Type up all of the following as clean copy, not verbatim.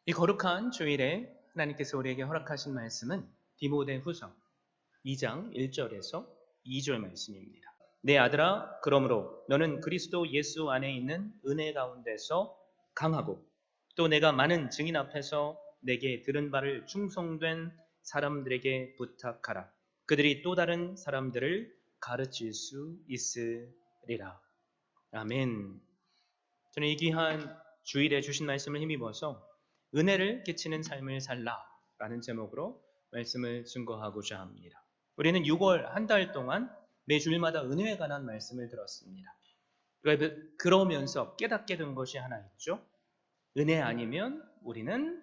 이 거룩한 주일에 하나님께서 우리에게 허락하신 말씀은 디모데후서 2장 1절에서 2절 말씀입니다. 내 아들아, 그러므로 너는 그리스도 예수 안에 있는 은혜 가운데서 강하고 또 내가 많은 증인 앞에서 내게 들은 바를 충성된 사람들에게 부탁하라. 그들이 또 다른 사람들을 가르칠 수 있으리라. 아멘. 저는 이 귀한 주일에 주신 말씀을 힘입어서 은혜를 끼치는 삶을 살라라는 제목으로 말씀을 증거하고자 합니다. 우리는 6월 한 달 동안 매 주일마다 은혜에 관한 말씀을 들었습니다. 그러면서 깨닫게 된 것이 하나 있죠. 은혜 아니면 우리는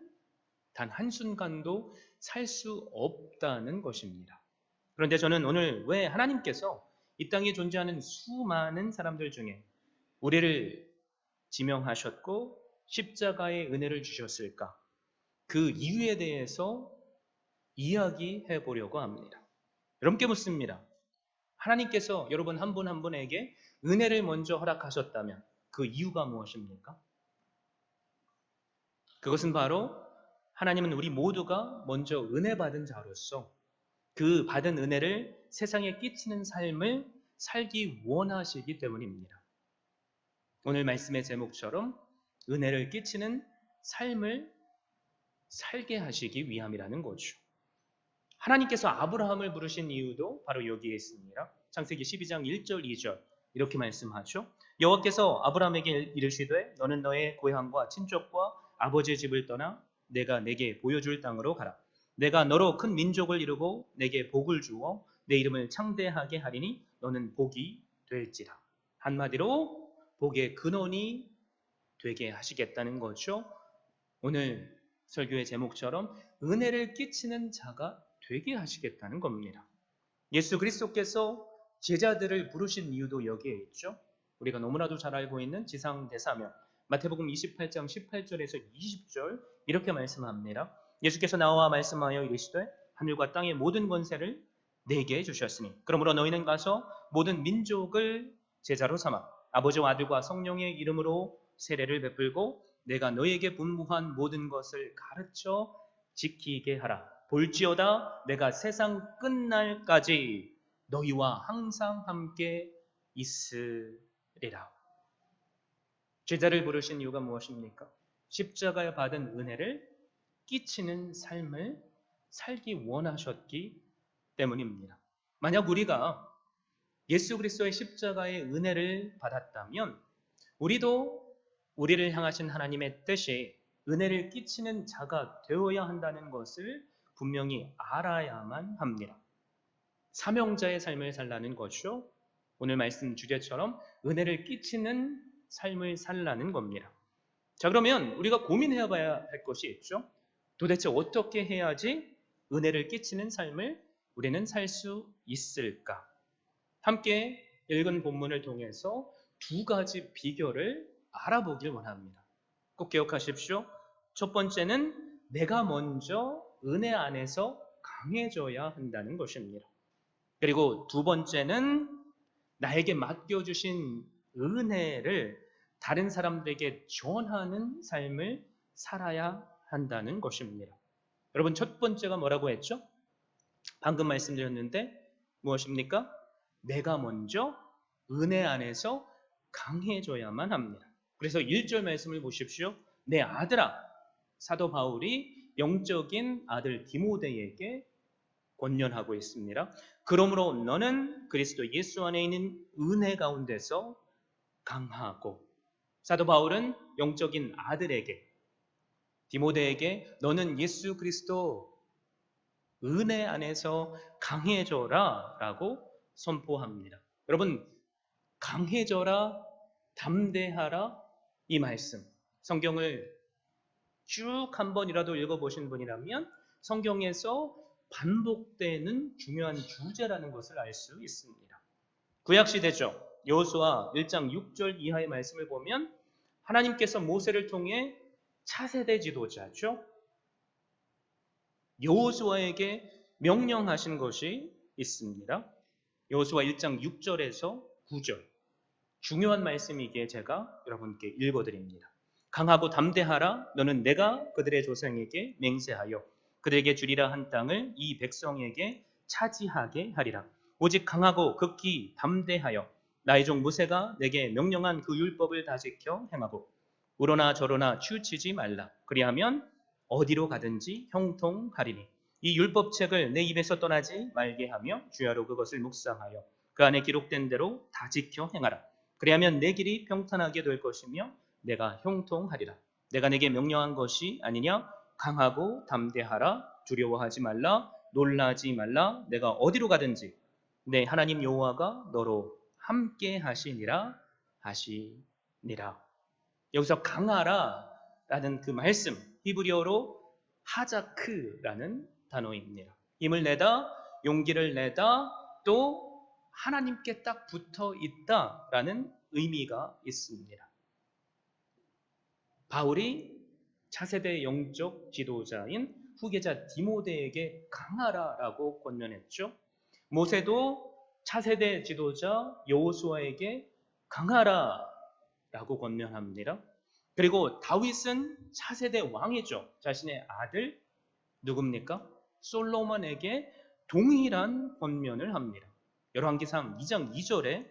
단 한순간도 살 수 없다는 것입니다. 그런데 저는 오늘 왜 하나님께서 이 땅에 존재하는 수많은 사람들 중에 우리를 지명하셨고 십자가의 은혜를 주셨을까? 그 이유에 대해서 이야기해 보려고 합니다. 여러분께 묻습니다. 하나님께서 여러분 한 분 한 분에게 은혜를 먼저 허락하셨다면 그 이유가 무엇입니까? 그것은 바로 하나님은 우리 모두가 먼저 은혜 받은 자로서 그 받은 은혜를 세상에 끼치는 삶을 살기 원하시기 때문입니다. 오늘 말씀의 제목처럼 은혜를 끼치는 삶을 살게 하시기 위함이라는 거죠. 하나님께서 아브라함을 부르신 이유도 바로 여기에 있습니다. 창세기 12장 1절 2절 이렇게 말씀하죠. 여호와께서 아브라함에게 이르시되 너는 너의 고향과 친족과 아버지의 집을 떠나 내가 내게 보여줄 땅으로 가라. 내가 너로 큰 민족을 이루고 내게 복을 주어 내 이름을 창대하게 하리니 너는 복이 될지라. 한마디로 복의 근원이 되게 하시겠다는 거죠. 오늘 설교의 제목처럼 은혜를 끼치는 자가 되게 하시겠다는 겁니다. 예수 그리스도께서 제자들을 부르신 이유도 여기에 있죠. 우리가 너무나도 잘 알고 있는 지상대사명 마태복음 28장 18절에서 20절 이렇게 말씀합니다. 예수께서 나와 말씀하여 이르시되 하늘과 땅의 모든 권세를 내게 주셨으니 그러므로 너희는 가서 모든 민족을 제자로 삼아 아버지와 아들과 성령의 이름으로 세례를 베풀고 내가 너희에게 분부한 모든 것을 가르쳐 지키게 하라. 볼지어다 내가 세상 끝날까지 너희와 항상 함께 있으리라. 제자를 부르신 이유가 무엇입니까? 십자가에 받은 은혜를 끼치는 삶을 살기 원하셨기 때문입니다. 만약 우리가 예수 그리스도의 십자가의 은혜를 받았다면 우리도 우리를 향하신 하나님의 뜻이 은혜를 끼치는 자가 되어야 한다는 것을 분명히 알아야만 합니다. 사명자의 삶을 살라는 것이죠. 오늘 말씀 주제처럼 은혜를 끼치는 삶을 살라는 겁니다. 자, 그러면 우리가 고민해 봐야 할 것이 있죠. 도대체 어떻게 해야지 은혜를 끼치는 삶을 우리는 살 수 있을까? 함께 읽은 본문을 통해서 두 가지 비결을 알아보길 원합니다. 꼭 기억하십시오. 첫 번째는 내가 먼저 은혜 안에서 강해져야 한다는 것입니다. 그리고 두 번째는 나에게 맡겨주신 은혜를 다른 사람들에게 전하는 삶을 살아야 한다는 것입니다. 여러분 첫 번째가 뭐라고 했죠? 방금 말씀드렸는데 무엇입니까? 내가 먼저 은혜 안에서 강해져야만 합니다. 그래서 1절 말씀을 보십시오. 내 아들아, 사도 바울이 영적인 아들 디모데에게 권면하고 있습니다. 그러므로 너는 그리스도 예수 안에 있는 은혜 가운데서 강하고, 사도 바울은 영적인 아들에게 디모데에게 너는 예수 그리스도 은혜 안에서 강해져라 라고 선포합니다. 여러분 강해져라, 담대하라 이 말씀 성경을 쭉 한 번이라도 읽어보신 분이라면 성경에서 반복되는 중요한 주제라는 것을 알 수 있습니다. 구약시대죠. 여호수아 1장 6절 이하의 말씀을 보면 하나님께서 모세를 통해 차세대 지도자죠. 여호수아에게 명령하신 것이 있습니다. 여호수아 1장 6절에서 9절 중요한 말씀이기에 제가 여러분께 읽어드립니다. 강하고 담대하라. 너는 내가 그들의 조상에게 맹세하여 그들에게 주리라 한 땅을 이 백성에게 차지하게 하리라. 오직 강하고 극히 담대하여 나의 종 모세가 내게 명령한 그 율법을 다 지켜 행하고 우러나 저러나 치우치지 말라. 그리하면 어디로 가든지 형통하리니 이 율법책을 내 입에서 떠나지 말게 하며 주야로 그것을 묵상하여 그 안에 기록된 대로 다 지켜 행하라. 그리하면 내 길이 평탄하게 될 것이며 내가 형통하리라. 내가 내게 명령한 것이 아니냐? 강하고 담대하라. 두려워하지 말라. 놀라지 말라. 내가 어디로 가든지 내 하나님 여호와가 너로 함께 하시니라 하시니라. 여기서 강하라라는 그 말씀, 히브리어로 하자크라는 단어입니다. 힘을 내다, 용기를 내다, 또 하나님께 딱 붙어 있다라는 의미가 있습니다. 바울이 차세대 영적 지도자인 후계자 디모데에게 강하라라고 권면했죠. 모세도 차세대 지도자 여호수아에게 강하라라고 권면합니다. 그리고 다윗은 차세대 왕이죠. 자신의 아들 누굽니까? 솔로몬에게 동일한 권면을 합니다. 열왕기상 2장 2절에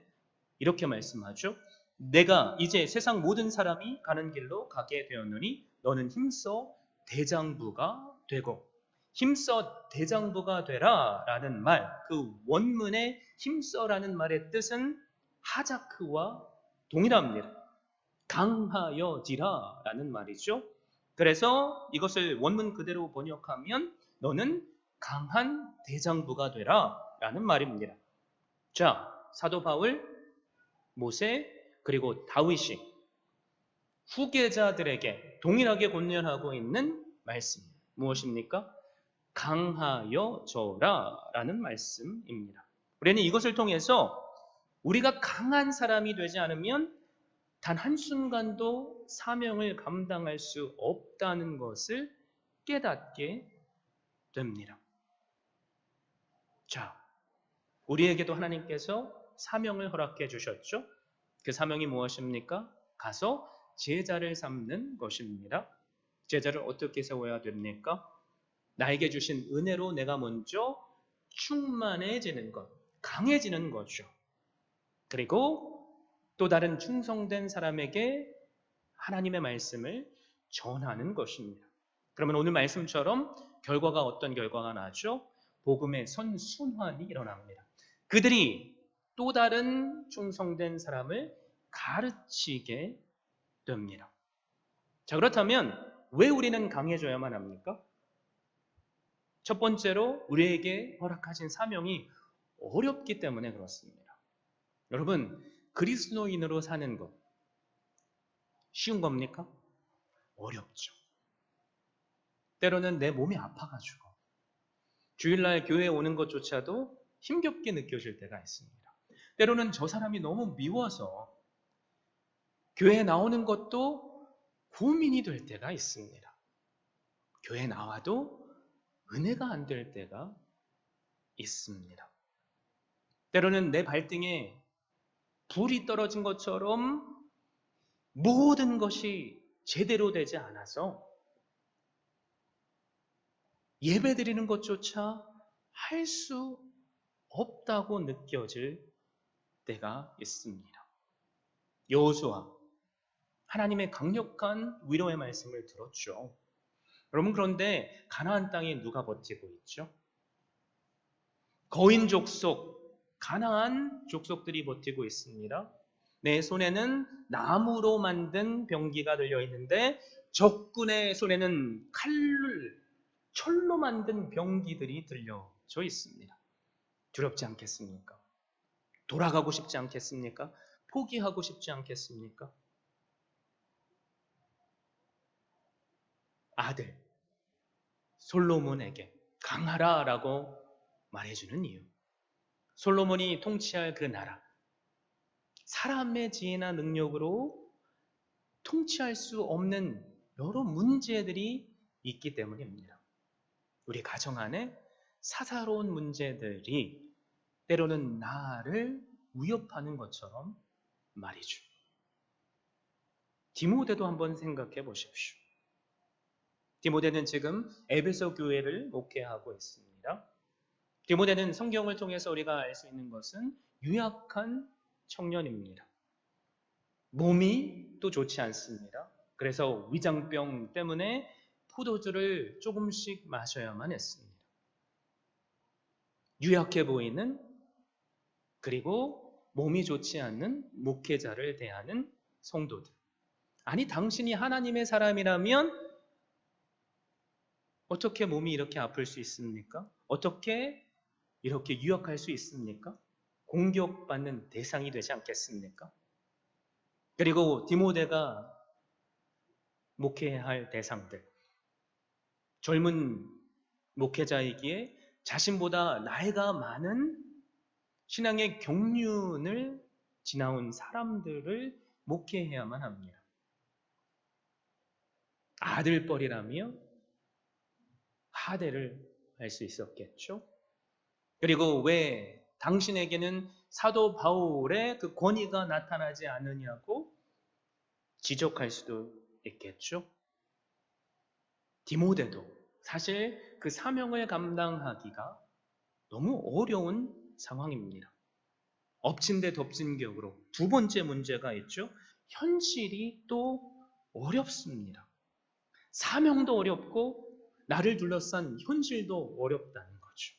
이렇게 말씀하죠. 내가 이제 세상 모든 사람이 가는 길로 가게 되었느니 너는 힘써 대장부가 되고 힘써 대장부가 되라 라는 말, 그 원문의 힘써라는 말의 뜻은 하자크와 동일합니다. 강하여지라 라는 말이죠. 그래서 이것을 원문 그대로 번역하면 너는 강한 대장부가 되라 라는 말입니다. 자, 사도 바울, 모세, 그리고 다윗이 후계자들에게 동일하게 권면하고 있는 말씀 무엇입니까? 강하여져라 라는 말씀입니다. 우리는 이것을 통해서 우리가 강한 사람이 되지 않으면 단 한순간도 사명을 감당할 수 없다는 것을 깨닫게 됩니다. 자, 우리에게도 하나님께서 사명을 허락해 주셨죠? 그 사명이 무엇입니까? 가서 제자를 삼는 것입니다. 제자를 어떻게 세워야 됩니까? 나에게 주신 은혜로 내가 먼저 충만해지는 것, 강해지는 거죠. 그리고 또 다른 충성된 사람에게 하나님의 말씀을 전하는 것입니다. 그러면 오늘 말씀처럼 결과가 어떤 결과가 나죠? 복음의 선순환이 일어납니다. 그들이 또 다른 충성된 사람을 가르치게 됩니다. 자, 그렇다면 왜 우리는 강해져야만 합니까? 첫 번째로 우리에게 허락하신 사명이 어렵기 때문에 그렇습니다. 여러분, 그리스도인으로 사는 것 쉬운 겁니까? 어렵죠. 때로는 내 몸이 아파가지고 주일날 교회에 오는 것조차도 힘겹게 느껴질 때가 있습니다. 때로는 저 사람이 너무 미워서 교회에 나오는 것도 고민이 될 때가 있습니다. 교회에 나와도 은혜가 안 될 때가 있습니다. 때로는 내 발등에 불이 떨어진 것처럼 모든 것이 제대로 되지 않아서 예배 드리는 것조차 할 수 없다고 느껴질 때가 있습니다. 여호수아, 하나님의 강력한 위로의 말씀을 들었죠. 여러분, 그런데 가나안 땅에 누가 버티고 있죠? 거인 족속, 가나안 족속들이 버티고 있습니다. 내 손에는 나무로 만든 병기가 들려 있는데 적군의 손에는 철로 만든 병기들이 들려져 있습니다. 두렵지 않겠습니까? 돌아가고 싶지 않겠습니까? 포기하고 싶지 않겠습니까? 아들 솔로몬에게 강하라라고 말해주는 이유. 솔로몬이 통치할 그 나라, 사람의 지혜나 능력으로 통치할 수 없는 여러 문제들이 있기 때문입니다. 우리 가정 안에 사사로운 문제들이 때로는 나를 위협하는 것처럼 말이죠. 디모데도 한번 생각해 보십시오. 디모데는 지금 에베소 교회를 목회하고 있습니다. 디모데는 성경을 통해서 우리가 알 수 있는 것은 유약한 청년입니다. 몸이 또 좋지 않습니다. 그래서 위장병 때문에 포도주를 조금씩 마셔야만 했습니다. 유약해 보이는, 그리고 몸이 좋지 않는 목회자를 대하는 성도들. 아니, 당신이 하나님의 사람이라면 어떻게 몸이 이렇게 아플 수 있습니까? 어떻게 이렇게 유약할 수 있습니까? 공격받는 대상이 되지 않겠습니까? 그리고 디모데가 목회해야 할 대상들, 젊은 목회자이기에 자신보다 나이가 많은 신앙의 경륜을 지나온 사람들을 목회해야만 합니다. 아들뻘이라며 하대를 할 수 있었겠죠. 그리고 왜 당신에게는 사도 바울의 그 권위가 나타나지 않느냐고 지적할 수도 있겠죠. 디모데도 사실 그 사명을 감당하기가 너무 어려운 상황입니다. 엎친 데 덮친 격으로 두 번째 문제가 있죠. 현실이 또 어렵습니다. 사명도 어렵고 나를 둘러싼 현실도 어렵다는 거죠.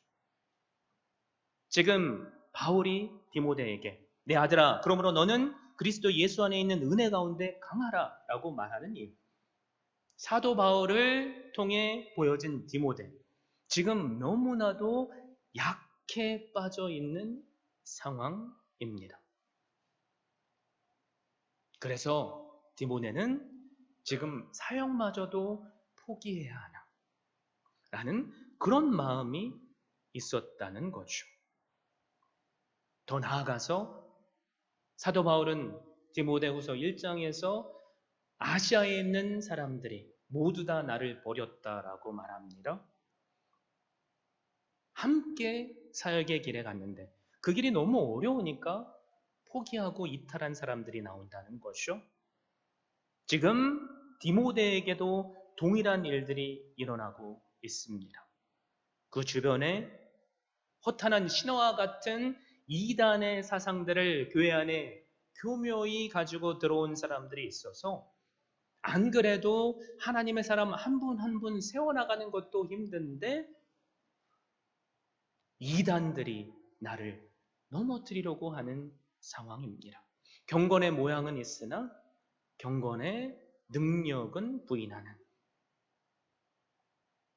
지금 바울이 디모데에게 내 아들아, 그러므로 너는 그리스도 예수 안에 있는 은혜 가운데 강하라 라고 말하는 이유. 사도 바울을 통해 보여진 디모데, 지금 너무나도 약해 빠져 있는 상황입니다. 그래서 디모데는 지금 사역마저도 포기해야 하나 라는 그런 마음이 있었다는 거죠. 더 나아가서 사도 바울은 디모데후서 1장에서 아시아에 있는 사람들이 모두 다 나를 버렸다라고 말합니다. 함께 사역의 길에 갔는데 그 길이 너무 어려우니까 포기하고 이탈한 사람들이 나온다는 것이죠. 지금 디모데에게도 동일한 일들이 일어나고 있습니다. 그 주변에 허탄한 신화와 같은 이단의 사상들을 교회 안에 교묘히 가지고 들어온 사람들이 있어서 안 그래도 하나님의 사람 한 분 한 분 세워나가는 것도 힘든데 이단들이 나를 넘어뜨리려고 하는 상황입니다. 경건의 모양은 있으나 경건의 능력은 부인하는,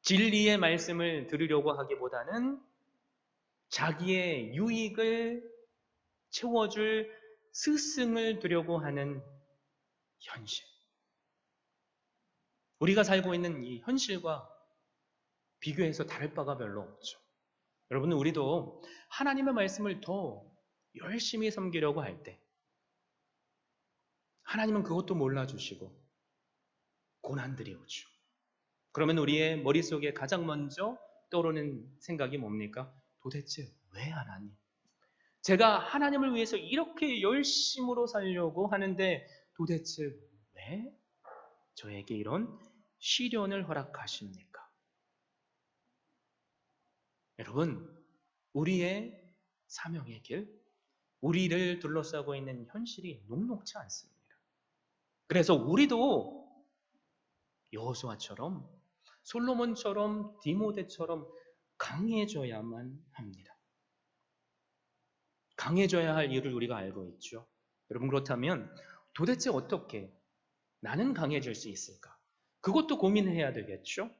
진리의 말씀을 들으려고 하기보다는 자기의 유익을 채워줄 스승을 두려고 하는 현실. 우리가 살고 있는 이 현실과 비교해서 다를 바가 별로 없죠. 여러분, 우리도 하나님의 말씀을 더 열심히 섬기려고 할 때 하나님은 그것도 몰라주시고 고난들이 오죠. 그러면 우리의 머릿속에 가장 먼저 떠오르는 생각이 뭡니까? 도대체 왜 하나님? 제가 하나님을 위해서 이렇게 열심으로 살려고 하는데 도대체 왜 저에게 이런 시련을 허락하십니까? 여러분, 우리의 사명의 길, 우리를 둘러싸고 있는 현실이 녹록지 않습니다. 그래서 우리도 여호수아처럼, 솔로몬처럼, 디모데처럼 강해져야만 합니다. 강해져야 할 이유를 우리가 알고 있죠. 여러분, 그렇다면 도대체 어떻게 나는 강해질 수 있을까? 그것도 고민해야 되겠죠.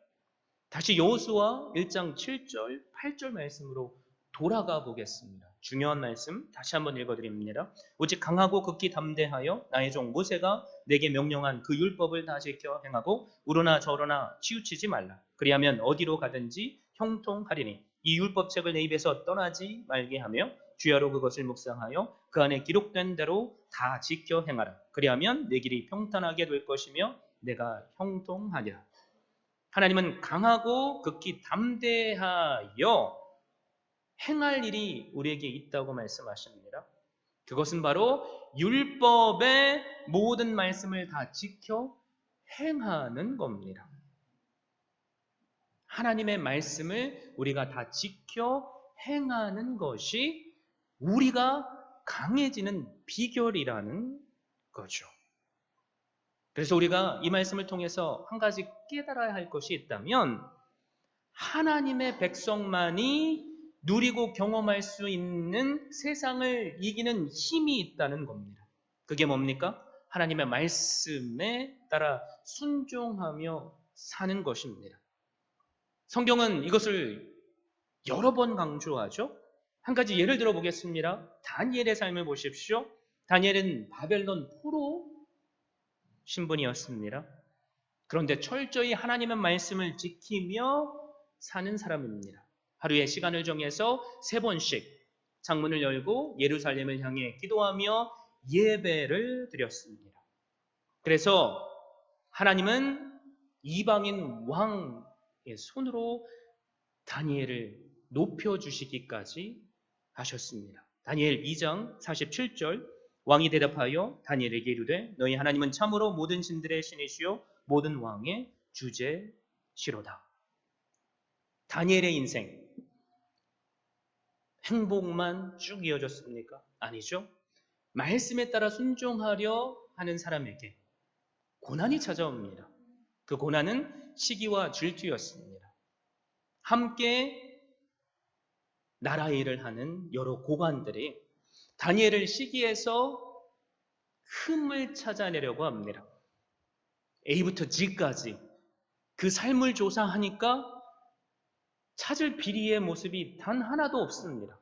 다시 여호수아 1장 7절, 8절 말씀으로 돌아가 보겠습니다. 중요한 말씀 다시 한번 읽어드립니다. 오직 강하고 극히 담대하여 나의 종 모세가 내게 명령한 그 율법을 다 지켜 행하고 우러나 저러나 치우치지 말라. 그리하면 어디로 가든지 형통하리니 이 율법책을 내 입에서 떠나지 말게 하며 주야로 그것을 묵상하여 그 안에 기록된 대로 다 지켜 행하라. 그리하면 내 길이 평탄하게 될 것이며 내가 형통하리라. 하나님은 강하고 극히 담대하여 행할 일이 우리에게 있다고 말씀하십니다. 그것은 바로 율법의 모든 말씀을 다 지켜 행하는 겁니다. 하나님의 말씀을 우리가 다 지켜 행하는 것이 우리가 강해지는 비결이라는 거죠. 그래서 우리가 이 말씀을 통해서 한 가지 깨달아야 할 것이 있다면 하나님의 백성만이 누리고 경험할 수 있는 세상을 이기는 힘이 있다는 겁니다. 그게 뭡니까? 하나님의 말씀에 따라 순종하며 사는 것입니다. 성경은 이것을 여러 번 강조하죠. 한 가지 예를 들어 보겠습니다. 다니엘의 삶을 보십시오. 다니엘은 바벨론 포로 신분이었습니다. 그런데 철저히 하나님의 말씀을 지키며 사는 사람입니다. 하루에 시간을 정해서 3번씩 창문을 열고 예루살렘을 향해 기도하며 예배를 드렸습니다. 그래서 하나님은 이방인 왕의 손으로 다니엘을 높여주시기까지 하셨습니다. 다니엘 2장 47절 왕이 대답하여 다니엘에게 이르되 너희 하나님은 참으로 모든 신들의 신이시요 모든 왕의 주제시로다. 다니엘의 인생 행복만 쭉 이어졌습니까? 아니죠. 말씀에 따라 순종하려 하는 사람에게 고난이 찾아옵니다. 그 고난은 시기와 질투였습니다. 함께 나라 일을 하는 여러 고관들이 다니엘을 시기해서 흠을 찾아내려고 합니다. A부터 G까지 그 삶을 조사하니까 찾을 비리의 모습이 단 하나도 없습니다.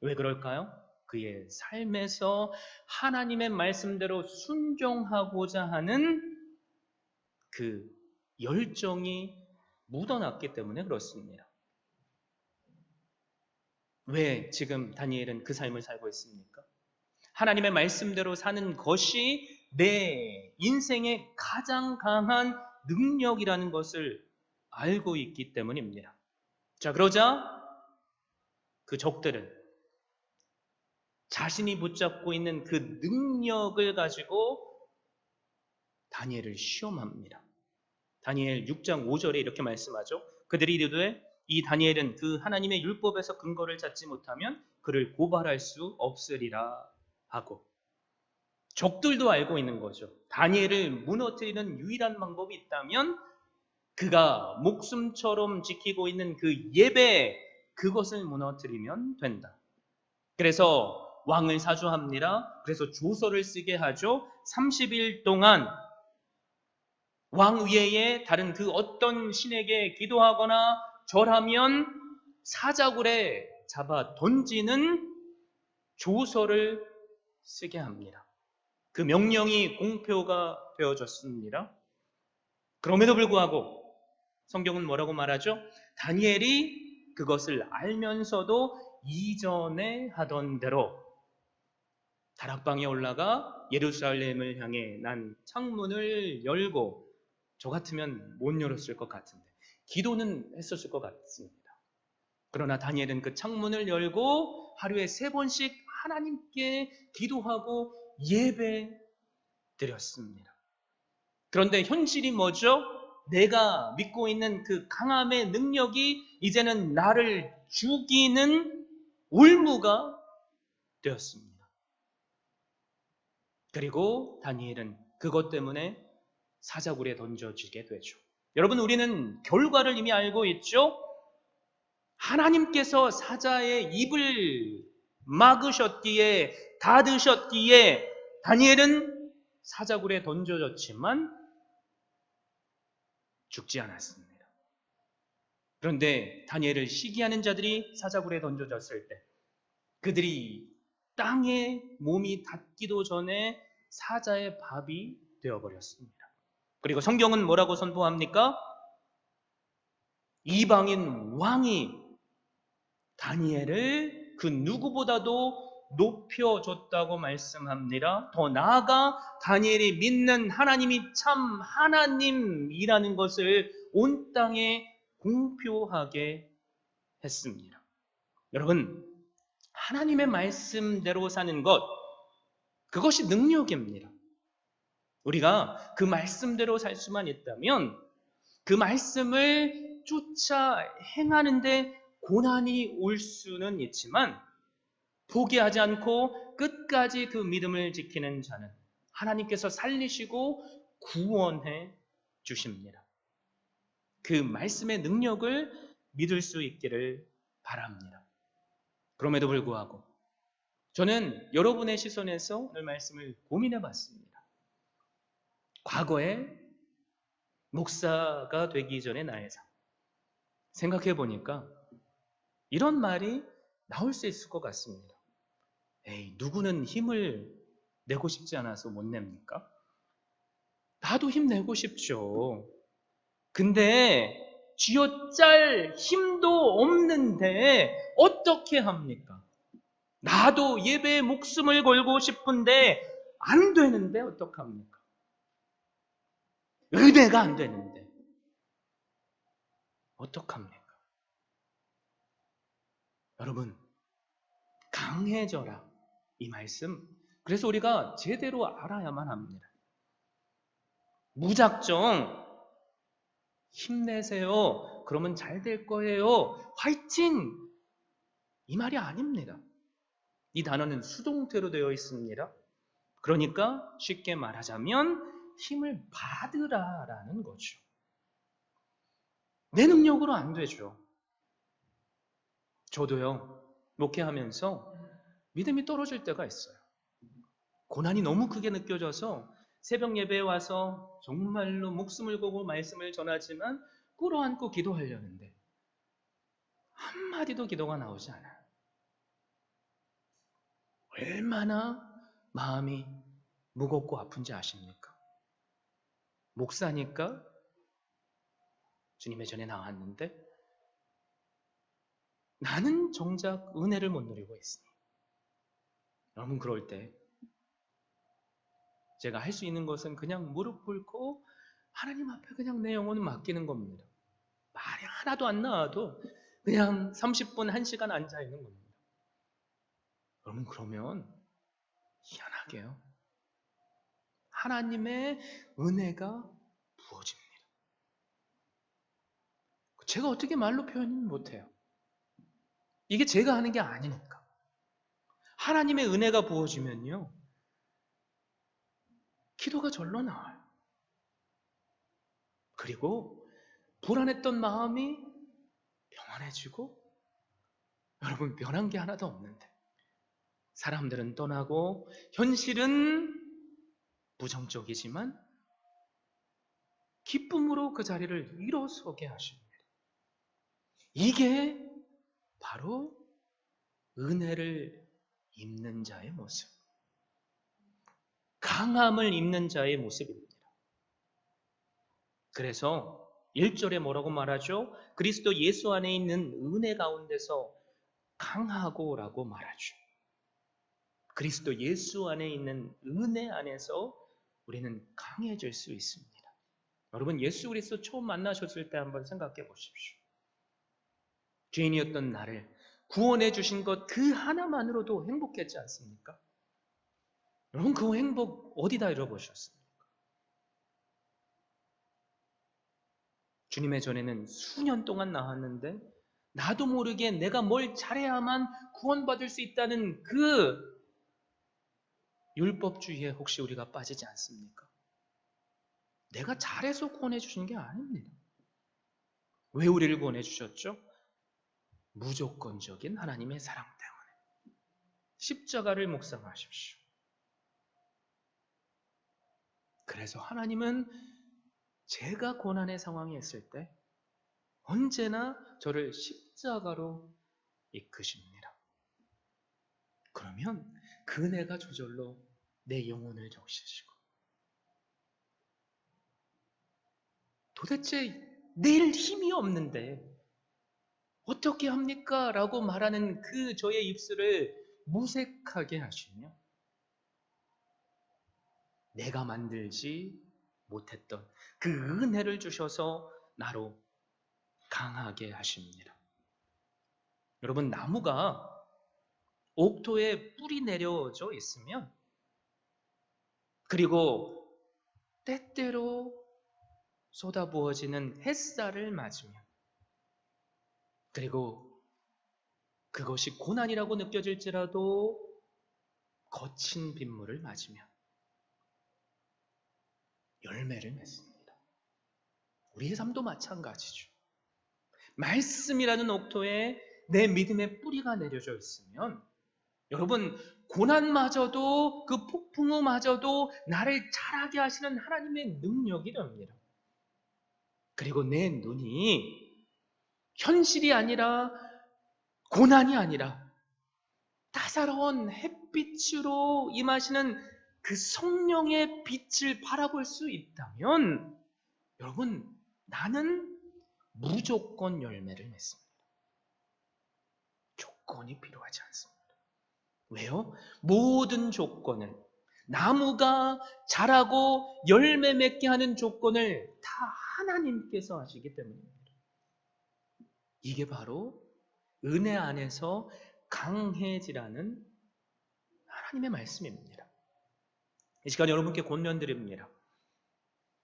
왜 그럴까요? 그의 삶에서 하나님의 말씀대로 순종하고자 하는 그 열정이 묻어났기 때문에 그렇습니다. 왜 지금 다니엘은 그 삶을 살고 있습니까? 하나님의 말씀대로 사는 것이 내 인생의 가장 강한 능력이라는 것을 알고 있기 때문입니다. 자, 그러자 그 적들은 자신이 붙잡고 있는 그 능력을 가지고 다니엘을 시험합니다. 다니엘 6장 5절에 이렇게 말씀하죠. 그들이 이르되 이 다니엘은 그 하나님의 율법에서 근거를 찾지 못하면 그를 고발할 수 없으리라 하고, 적들도 알고 있는 거죠. 다니엘을 무너뜨리는 유일한 방법이 있다면 그가 목숨처럼 지키고 있는 그 예배, 그것을 무너뜨리면 된다. 그래서 왕을 사주합니다. 그래서 조서를 쓰게 하죠. 30일 동안 왕 위에 다른 그 어떤 신에게 기도하거나 절하면 사자굴에 잡아 던지는 조서를 쓰게 합니다. 그 명령이 공표가 되어졌습니다. 그럼에도 불구하고 성경은 뭐라고 말하죠? 다니엘이 그것을 알면서도 이전에 하던 대로 다락방에 올라가 예루살렘을 향해 난 창문을 열고, 저 같으면 못 열었을 것 같은데 기도는 했었을 것 같습니다. 그러나 다니엘은 그 창문을 열고 하루에 3번씩 하나님께 기도하고 예배 드렸습니다. 그런데 현실이 뭐죠? 내가 믿고 있는 그 강함의 능력이 이제는 나를 죽이는 올무가 되었습니다. 그리고 다니엘은 그것 때문에 사자굴에 던져지게 되죠. 여러분, 우리는 결과를 이미 알고 있죠? 하나님께서 사자의 입을 막으셨기에, 닫으셨기에 다니엘은 사자굴에 던져졌지만 죽지 않았습니다. 그런데 다니엘을 시기하는 자들이 사자굴에 던져졌을 때 그들이 땅에 몸이 닿기도 전에 사자의 밥이 되어버렸습니다. 그리고 성경은 뭐라고 선포합니까? 이방인 왕이 다니엘을 그 누구보다도 높여줬다고 말씀합니다. 더 나아가 다니엘이 믿는 하나님이 참 하나님이라는 것을 온 땅에 공표하게 했습니다. 여러분, 하나님의 말씀대로 사는 것, 그것이 능력입니다. 우리가 그 말씀대로 살 수만 있다면 그 말씀을 쫓아 행하는데 고난이 올 수는 있지만 포기하지 않고 끝까지 그 믿음을 지키는 자는 하나님께서 살리시고 구원해 주십니다. 그 말씀의 능력을 믿을 수 있기를 바랍니다. 그럼에도 불구하고 저는 여러분의 시선에서 오늘 말씀을 고민해 봤습니다. 과거에 목사가 되기 전에 나의 삶 생각해 보니까 이런 말이 나올 수 있을 것 같습니다. 에이, 누구는 힘을 내고 싶지 않아서 못 냅니까? 나도 힘내고 싶죠. 근데 쥐어짤 힘도 없는데 어떻게 합니까? 나도 예배에 목숨을 걸고 싶은데 안 되는데 어떡합니까? 은혜가 안 되는데 어떡합니까? 여러분, 강해져라. 이 말씀. 그래서 우리가 제대로 알아야만 합니다. 무작정 힘내세요. 그러면 잘 될 거예요. 화이팅! 이 말이 아닙니다. 이 단어는 수동태로 되어 있습니다. 그러니까 쉽게 말하자면 힘을 받으라라는 거죠. 내 능력으로 안 되죠. 저도요, 목회하면서 믿음이 떨어질 때가 있어요. 고난이 너무 크게 느껴져서 새벽 예배에 와서 정말로 목숨을 걸고 말씀을 전하지만 끌어안고 기도하려는데 한마디도 기도가 나오지 않아요. 얼마나 마음이 무겁고 아픈지 아십니까? 목사니까 주님의 전에 나왔는데 나는 정작 은혜를 못 누리고 있으니 여러분 그럴 때 제가 할 수 있는 것은 그냥 무릎 꿇고 하나님 앞에 그냥 내 영혼을 맡기는 겁니다. 말이 하나도 안 나와도 그냥 30분, 1시간 앉아있는 겁니다. 여러분 그러면 희한하게요. 하나님의 은혜가 부어집니다. 제가 어떻게 말로 표현 못해요. 이게 제가 하는 게 아니니까. 하나님의 은혜가 부어지면요. 기도가 절로 나와요. 그리고 불안했던 마음이 평안해지고 여러분 변한 게 하나도 없는데 사람들은 떠나고 현실은 부정적이지만 기쁨으로 그 자리를 일어서게 하십니다. 이게 바로 은혜를 입는 자의 모습, 강함을 입는 자의 모습입니다. 그래서 1절에 뭐라고 말하죠? 그리스도 예수 안에 있는 은혜 가운데서 강하고라고 말하죠. 그리스도 예수 안에 있는 은혜 안에서 우리는 강해질 수 있습니다. 여러분 예수 그리스도 처음 만나셨을 때 한번 생각해 보십시오. 죄인이었던 나를 구원해 주신 것 그 하나만으로도 행복했지 않습니까? 여러분 그 행복 어디다 잃어버렸습니까? 주님의 전에는 수년 동안 나왔는데 나도 모르게 내가 뭘 잘해야만 구원받을 수 있다는 그 율법주의에 혹시 우리가 빠지지 않습니까? 내가 잘해서 구원해 주신 게 아닙니다. 왜 우리를 구원해 주셨죠? 무조건적인 하나님의 사랑 때문에. 십자가를 묵상하십시오. 그래서 하나님은 제가 고난의 상황에 있을 때 언제나 저를 십자가로 이끄십니다. 그러면 그 은혜가 저절로 내 영혼을 적시시고 도대체 내일 힘이 없는데 어떻게 합니까? 라고 말하는 그 저의 입술을 무색하게 하시며 내가 만들지 못했던 그 은혜를 주셔서 나로 강하게 하십니다. 여러분 나무가 옥토에 뿌리 내려져 있으면 그리고 때때로 쏟아부어지는 햇살을 맞으며, 그리고 그것이 고난이라고 느껴질지라도 거친 빗물을 맞으며 열매를 맺습니다. 우리의 삶도 마찬가지죠. 말씀이라는 옥토에 내 믿음의 뿌리가 내려져 있으면, 여러분, 고난마저도, 그 폭풍우마저도 나를 자라게 하시는 하나님의 능력이 됩니다. 그리고 내 눈이 현실이 아니라, 고난이 아니라 따사로운 햇빛으로 임하시는 그 성령의 빛을 바라볼 수 있다면, 여러분, 나는 무조건 열매를 맺습니다. 조건이 필요하지 않습니다. 왜요? 모든 조건을, 나무가 자라고 열매 맺게 하는 조건을 다 하나님께서 하시기 때문입니다. 이게 바로 은혜 안에서 강해지라는 하나님의 말씀입니다. 이 시간 여러분께 권면드립니다.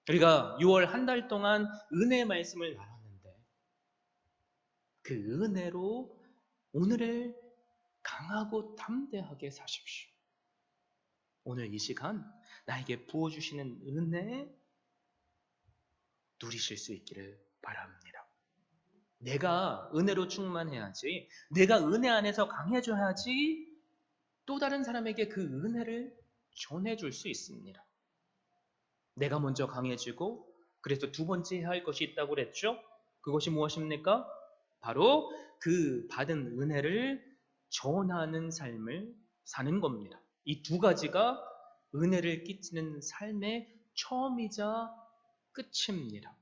우리가 6월 한 달 동안 은혜의 말씀을 나눴는데, 그 은혜로 오늘을 강하고 담대하게 사십시오. 오늘 이 시간 나에게 부어주시는 은혜 누리실 수 있기를 바랍니다. 내가 은혜로 충만해야지, 내가 은혜 안에서 강해져야지 또 다른 사람에게 그 은혜를 전해줄 수 있습니다. 내가 먼저 강해지고, 그래서 두 번째 해야 할 것이 있다고 그랬죠? 그것이 무엇입니까? 바로 그 받은 은혜를 전하는 삶을 사는 겁니다. 이 두 가지가 은혜를 끼치는 삶의 처음이자 끝입니다.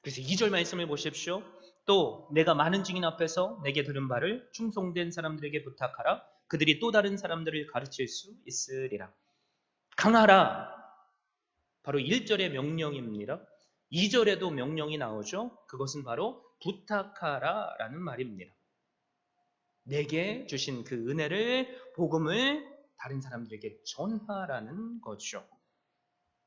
그래서 2절 말씀을 보십시오. 또 내가 많은 증인 앞에서 내게 들은 바를 충성된 사람들에게 부탁하라. 그들이 또 다른 사람들을 가르칠 수 있으리라. 강하라. 바로 1절의 명령입니다. 2절에도 명령이 나오죠. 그것은 바로 부탁하라 라는 말입니다. 내게 주신 그 은혜를, 복음을 다른 사람들에게 전하라는 거죠.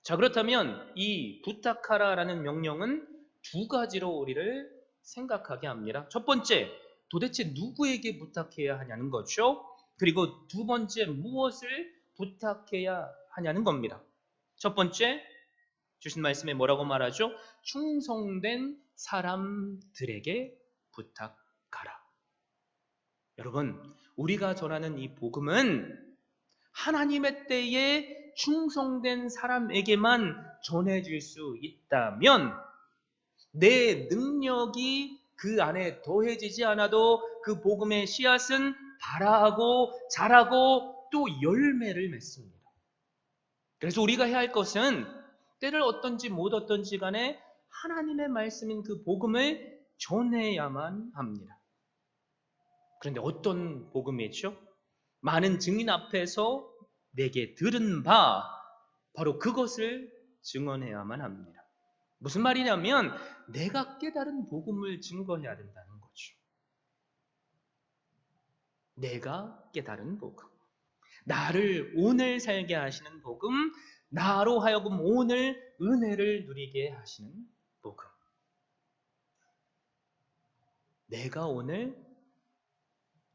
자, 그렇다면 이 부탁하라 라는 명령은 두 가지로 우리를 생각하게 합니다. 첫 번째, 도대체 누구에게 부탁해야 하냐는 거죠. 그리고 두 번째, 무엇을 부탁해야 하냐는 겁니다. 첫 번째, 주신 말씀에 뭐라고 말하죠? 충성된 사람들에게 부탁하라. 여러분, 우리가 전하는 이 복음은 하나님의 때에 충성된 사람에게만 전해질 수 있다면, 내 능력이 그 안에 더해지지 않아도 그 복음의 씨앗은 발아하고 자라고 또 열매를 맺습니다. 그래서 우리가 해야 할 것은 때를 어떤지 못 어떤지 간에 하나님의 말씀인 그 복음을 전해야만 합니다. 그런데 어떤 복음이죠? 많은 증인 앞에서 내게 들은 바, 바로 그것을 증언해야만 합니다. 무슨 말이냐면 내가 깨달은 복음을 증거해야 된다는 거죠. 내가 깨달은 복음, 나를 오늘 살게 하시는 복음, 나로 하여금 오늘 은혜를 누리게 하시는 복음. 내가 오늘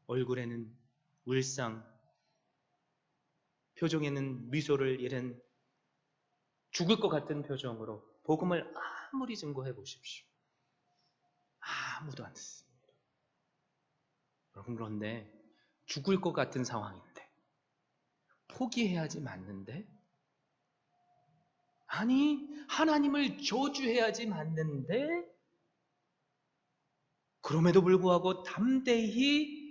얼굴에는 울상, 표정에는 미소를 잃은 죽을 것 같은 표정으로 복음을 아무리 증거해 보십시오. 아무도 안 듣습니다. 여러분, 그런데 죽을 것 같은 상황인데, 포기해야지 맞는데, 아니 하나님을 저주해야지 맞는데, 그럼에도 불구하고 담대히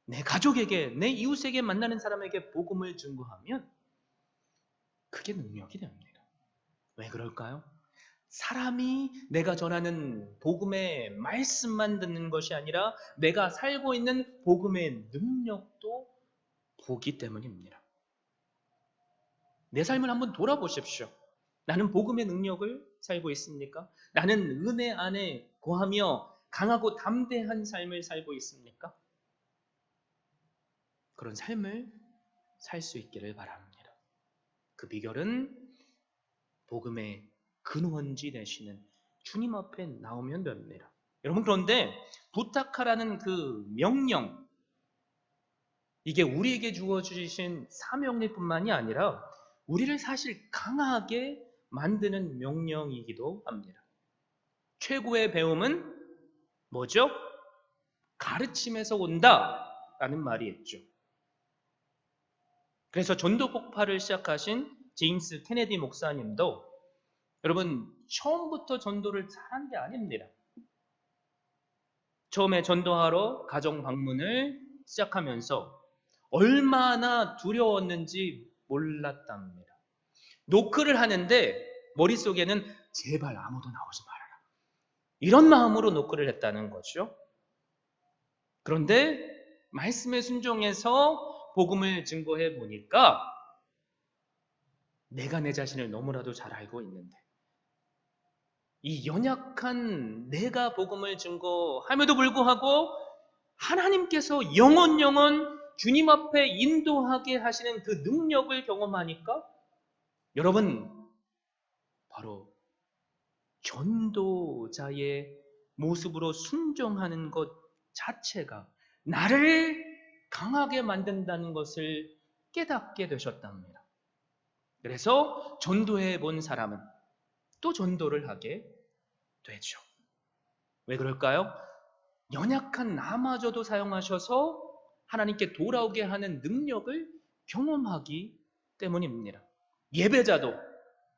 내 가족에게, 내 이웃에게, 만나는 사람에게 복음을 증거하면 그게 능력이 됩니다. 왜 그럴까요? 사람이 내가 전하는 복음의 말씀만 듣는 것이 아니라 내가 살고 있는 복음의 능력도 보기 때문입니다. 내 삶을 한번 돌아보십시오. 나는 복음의 능력을 살고 있습니까? 나는 은혜 안에 거하며 강하고 담대한 삶을 살고 있습니까? 그런 삶을 살 수 있기를 바랍니다. 그 비결은 복음의 근원지 되시는 주님 앞에 나오면 됩니다. 여러분, 그런데 부탁하라는 그 명령, 이게 우리에게 주어주신 사명일 뿐만이 아니라 우리를 사실 강하게 만드는 명령이기도 합니다. 최고의 배움은 뭐죠? 가르침에서 온다라는 말이 있죠. 그래서 전도 폭발을 시작하신 제임스 케네디 목사님도 여러분 처음부터 전도를 잘한 게 아닙니다. 처음에 전도하러 가정 방문을 시작하면서 얼마나 두려웠는지 몰랐답니다. 노크를 하는데 머릿속에는 제발 아무도 나오지 말아라, 이런 마음으로 노크를 했다는 거죠. 그런데 말씀에 순종해서 복음을 증거해 보니까 내가 내 자신을 너무나도 잘 알고 있는데 이 연약한 내가 복음을 증거함에도 불구하고 하나님께서 영원 주님 앞에 인도하게 하시는 그 능력을 경험하니까 여러분 바로 전도자의 모습으로 순종하는 것 자체가 나를 강하게 만든다는 것을 깨닫게 되셨답니다. 그래서 전도해 본 사람은 또 전도를 하게 되죠. 왜 그럴까요? 연약한 나마저도 사용하셔서 하나님께 돌아오게 하는 능력을 경험하기 때문입니다. 예배자도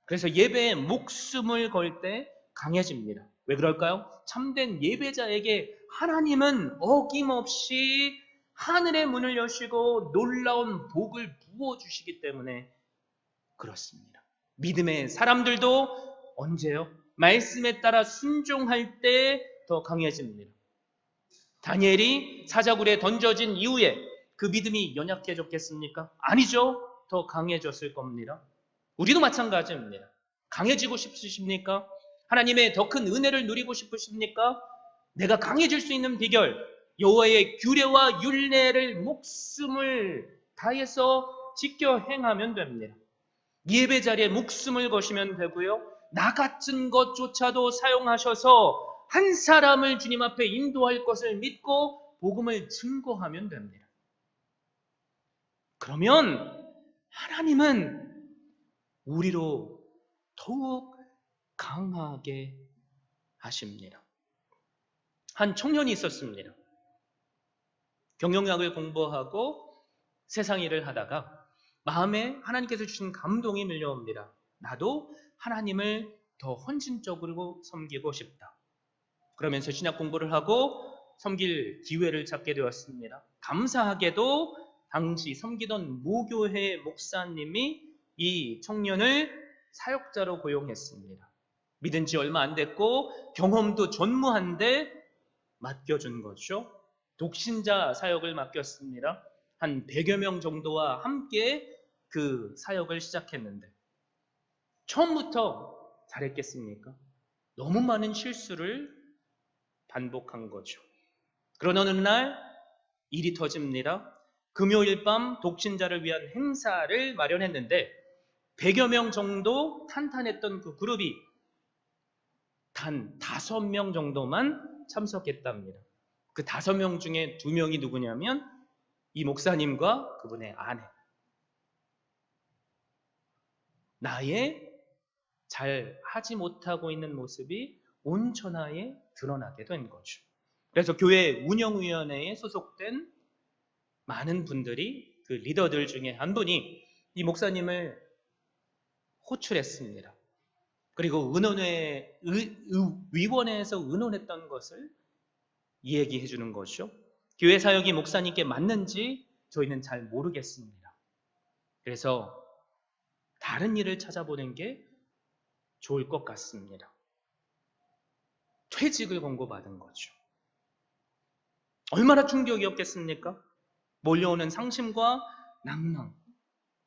그래서 예배에 목숨을 걸 때 강해집니다. 왜 그럴까요? 참된 예배자에게 하나님은 어김없이 하늘의 문을 여시고 놀라운 복을 부어주시기 때문에 그렇습니다. 믿음의 사람들도 언제요? 말씀에 따라 순종할 때 더 강해집니다. 다니엘이 사자굴에 던져진 이후에 그 믿음이 연약해졌겠습니까? 아니죠. 더 강해졌을 겁니다. 우리도 마찬가지입니다. 강해지고 싶으십니까? 하나님의 더 큰 은혜를 누리고 싶으십니까? 내가 강해질 수 있는 비결, 여호와의 규례와 율례를 목숨을 다해서 지켜 행하면 됩니다. 예배 자리에 목숨을 거시면 되고요. 나 같은 것조차도 사용하셔서 한 사람을 주님 앞에 인도할 것을 믿고 복음을 증거하면 됩니다. 그러면 하나님은 우리로 더욱 강하게 하십니다. 한 청년이 있었습니다. 경영학을 공부하고 세상 일을 하다가 마음에 하나님께서 주신 감동이 밀려옵니다. 나도 하나님을 더 헌신적으로 섬기고 싶다. 그러면서 신약 공부를 하고 섬길 기회를 찾게 되었습니다. 감사하게도 당시 섬기던 무교회 목사님이 이 청년을 사역자로 고용했습니다. 믿은 지 얼마 안 됐고 경험도 전무한데 맡겨준 거죠. 독신자 사역을 맡겼습니다. 한 100여 명 정도와 함께 그 사역을 시작했는데 처음부터 잘했겠습니까? 너무 많은 실수를 반복한 거죠. 그러나 어느 날 일이 터집니다. 금요일 밤 독신자를 위한 행사를 마련했는데 100여 명 정도 탄탄했던 그 그룹이 단 5명 정도만 참석했답니다. 그 5명 중에 2명이 누구냐면 이 목사님과 그분의 아내. 나의 잘 하지 못하고 있는 모습이 온 천하에 드러나게 된 거죠. 그래서 교회 운영위원회에 소속된 많은 분들이 그 리더들 중에 한 분이 이 목사님을 호출했습니다. 그리고 위원회에서 의논했던 것을 얘기해 주는 것이죠. 교회 사역이 목사님께 맞는지 저희는 잘 모르겠습니다. 그래서 다른 일을 찾아보는 게 좋을 것 같습니다. 퇴직을 권고받은 거죠. 얼마나 충격이었겠습니까? 몰려오는 상심과 낭망,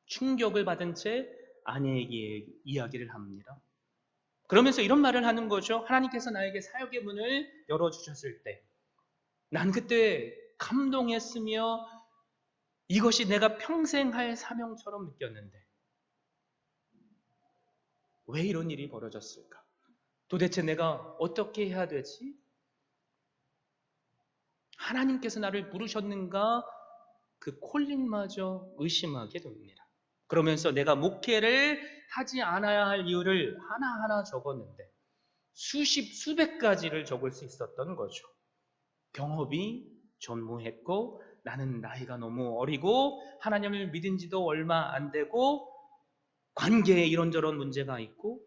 충격을 받은 채 아내에게 이야기를 합니다. 그러면서 이런 말을 하는 거죠. 하나님께서 나에게 사역의 문을 열어주셨을 때 난 그때 감동했으며 이것이 내가 평생 할 사명처럼 느꼈는데 왜 이런 일이 벌어졌을까? 도대체 내가 어떻게 해야 되지? 하나님께서 나를 부르셨는가? 그 콜링마저 의심하게 됩니다. 그러면서 내가 목회를 하지 않아야 할 이유를 하나하나 적었는데 수십, 수백 가지를 적을 수 있었던 거죠. 경험이 전무했고 나는 나이가 너무 어리고 하나님을 믿은 지도 얼마 안 되고 관계에 이런저런 문제가 있고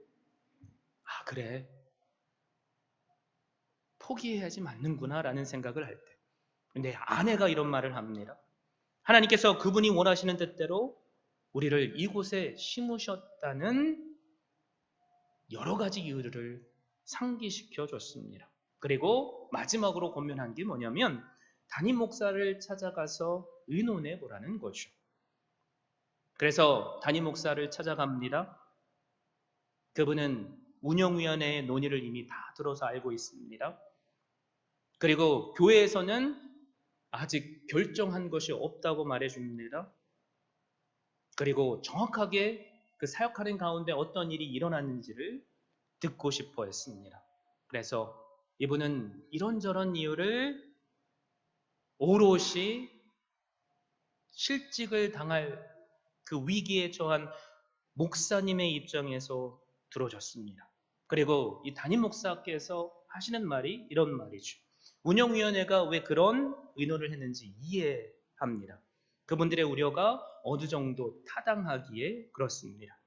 아 그래 포기해야지 맞는구나 라는 생각을 할 때 내 아내가 이런 말을 합니다. 하나님께서 그분이 원하시는 뜻대로 우리를 이곳에 심으셨다는 여러 가지 이유들을 상기시켜 줬습니다. 그리고 마지막으로 권면한 게 뭐냐면 담임 목사를 찾아가서 의논해 보라는 거죠. 그래서 담임 목사를 찾아갑니다. 그분은 운영위원회의 논의를 이미 다 들어서 알고 있습니다. 그리고 교회에서는 아직 결정한 것이 없다고 말해줍니다. 그리고 정확하게 그 사역하는 가운데 어떤 일이 일어났는지를 듣고 싶어 했습니다. 그래서 이분은 이런저런 이유를 오롯이 실직을 당할 그 위기에 처한 목사님의 입장에서 들어줬습니다. 그리고 이 담임 목사께서 하시는 말이 이런 말이죠. 운영위원회가 왜 그런 의논을 했는지 이해합니다. 그분들의 우려가 어느 정도 타당하기에 그렇습니다.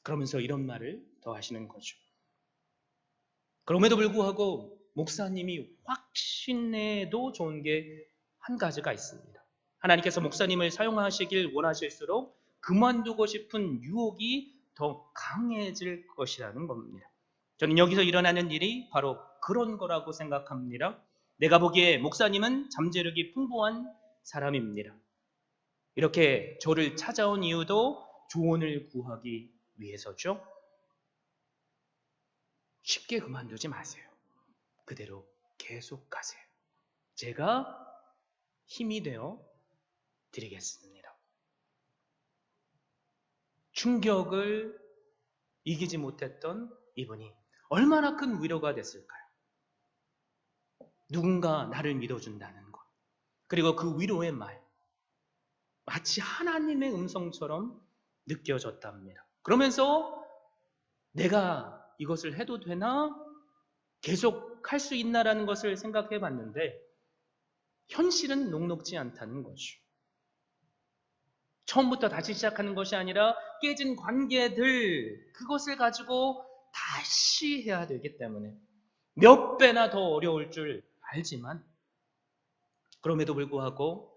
그러면서 이런 말을 더 하시는 거죠. 그럼에도 불구하고 목사님이 확신해도 좋은 게 한 가지가 있습니다. 하나님께서 목사님을 사용하시길 원하실수록 그만두고 싶은 유혹이 더 강해질 것이라는 겁니다. 저는 여기서 일어나는 일이 바로 그런 거라고 생각합니다. 내가 보기에 목사님은 잠재력이 풍부한 사람입니다. 이렇게 저를 찾아온 이유도 조언을 구하기 위해서죠. 쉽게 그만두지 마세요. 그대로 계속 가세요. 제가 힘이 되어 드리겠습니다. 충격을 이기지 못했던 이분이 얼마나 큰 위로가 됐을까요? 누군가 나를 믿어준다는 것. 그리고 그 위로의 말. 마치 하나님의 음성처럼 느껴졌답니다. 그러면서 내가 이것을 해도 되나? 계속 할 수 있나라는 것을 생각해 봤는데 현실은 녹록지 않다는 거죠. 처음부터 다시 시작하는 것이 아니라 깨진 관계들 그것을 가지고 다시 해야 되기 때문에 몇 배나 더 어려울 줄 알지만 그럼에도 불구하고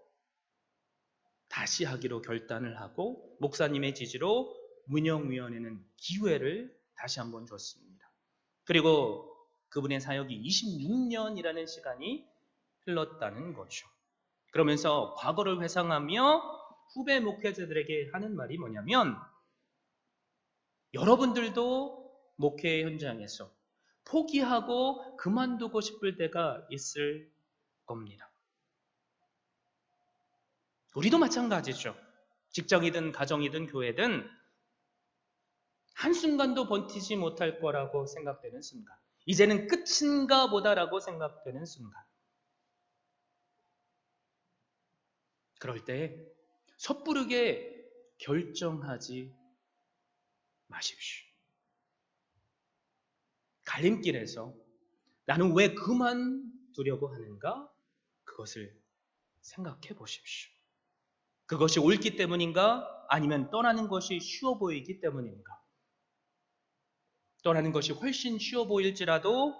다시 하기로 결단을 하고 목사님의 지지로 운영위원회는 기회를 다시 한번 줬습니다. 그리고 그분의 사역이 26년이라는 시간이 흘렀다는 거죠. 그러면서 과거를 회상하며 후배 목회자들에게 하는 말이 뭐냐면 여러분들도 목회 현장에서 포기하고 그만두고 싶을 때가 있을 겁니다. 우리도 마찬가지죠. 직장이든 가정이든 교회든 한순간도 버티지 못할 거라고 생각되는 순간 이제는 끝인가 보다라고 생각되는 순간 그럴 때 섣부르게 결정하지 마십시오. 갈림길에서 나는 왜 그만두려고 하는가? 그것을 생각해 보십시오. 그것이 옳기 때문인가? 아니면 떠나는 것이 쉬워 보이기 때문인가? 떠나는 것이 훨씬 쉬워 보일지라도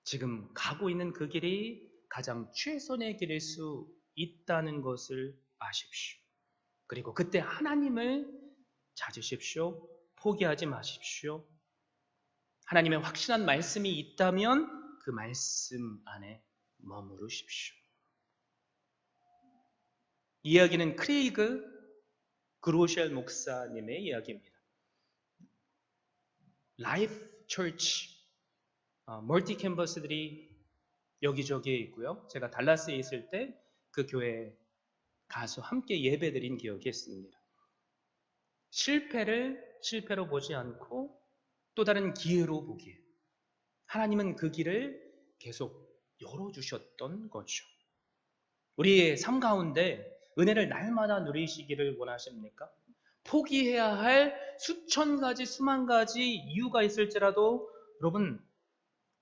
지금 가고 있는 그 길이 가장 최선의 길일 수 있다는 것을 아십시오. 그리고 그때 하나님을 찾으십시오. 포기하지 마십시오. 하나님의 확실한 말씀이 있다면 그 말씀 안에 머무르십시오. 이 이야기는 크레이그 그로셜 목사님의 이야기입니다. 라이프 처치 멀티 캠퍼스들이 여기저기에 있고요. 제가 달라스에 있을 때 그 교회에 가서 함께 예배드린 기억이 있습니다. 실패를 실패로 보지 않고 또 다른 기회로 보기에 하나님은 그 길을 계속 열어주셨던 거죠. 우리의 삶 가운데 은혜를 날마다 누리시기를 원하십니까? 포기해야 할 수천 가지, 수만 가지 이유가 있을지라도 여러분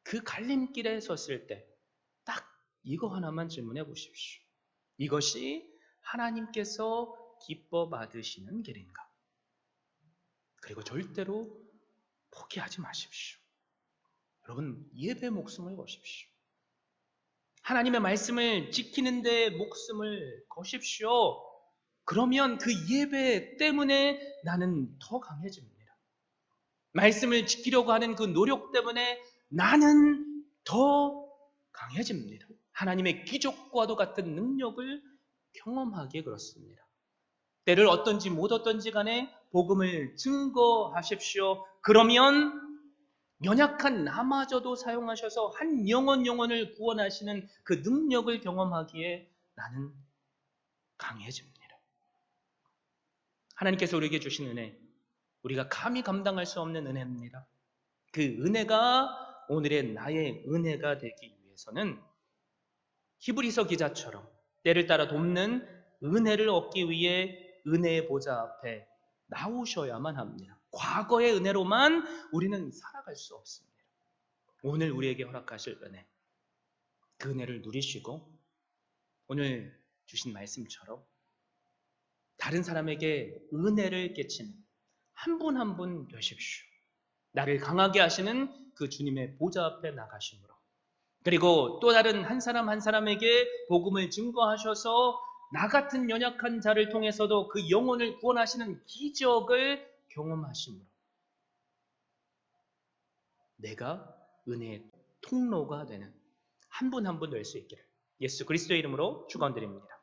그 갈림길에 섰을 때 딱 이거 하나만 질문해 보십시오. 이것이 하나님께서 기뻐 받으시는 길인가? 그리고 절대로 포기하지 마십시오. 여러분 예배 목숨을 거십시오. 하나님의 말씀을 지키는 데 목숨을 거십시오. 그러면 그 예배 때문에 나는 더 강해집니다. 말씀을 지키려고 하는 그 노력 때문에 나는 더 강해집니다. 하나님의 기적과도 같은 능력을 경험하기에 그렇습니다. 때를 어떤지 못 어떤지 간에 복음을 증거하십시오. 그러면 연약한 나마저도 사용하셔서 한 영혼을 구원하시는 그 능력을 경험하기에 나는 강해집니다. 하나님께서 우리에게 주신 은혜, 우리가 감히 감당할 수 없는 은혜입니다. 그 은혜가 오늘의 나의 은혜가 되기 위해서는 히브리서 기자처럼 때를 따라 돕는 은혜를 얻기 위해 은혜의 보좌 앞에 나오셔야만 합니다. 과거의 은혜로만 우리는 살아갈 수 없습니다. 오늘 우리에게 허락하실 은혜, 그 은혜를 누리시고 오늘 주신 말씀처럼 다른 사람에게 은혜를 끼치는 한 분 한 분 되십시오. 나를 강하게 하시는 그 주님의 보좌 앞에 나가심으로, 그리고 또 다른 한 사람 한 사람에게 복음을 증거하셔서 나 같은 연약한 자를 통해서도 그 영혼을 구원하시는 기적을 경험하심으로 내가 은혜의 통로가 되는 한 분 한 분 될 수 있기를 예수 그리스도의 이름으로 축원드립니다.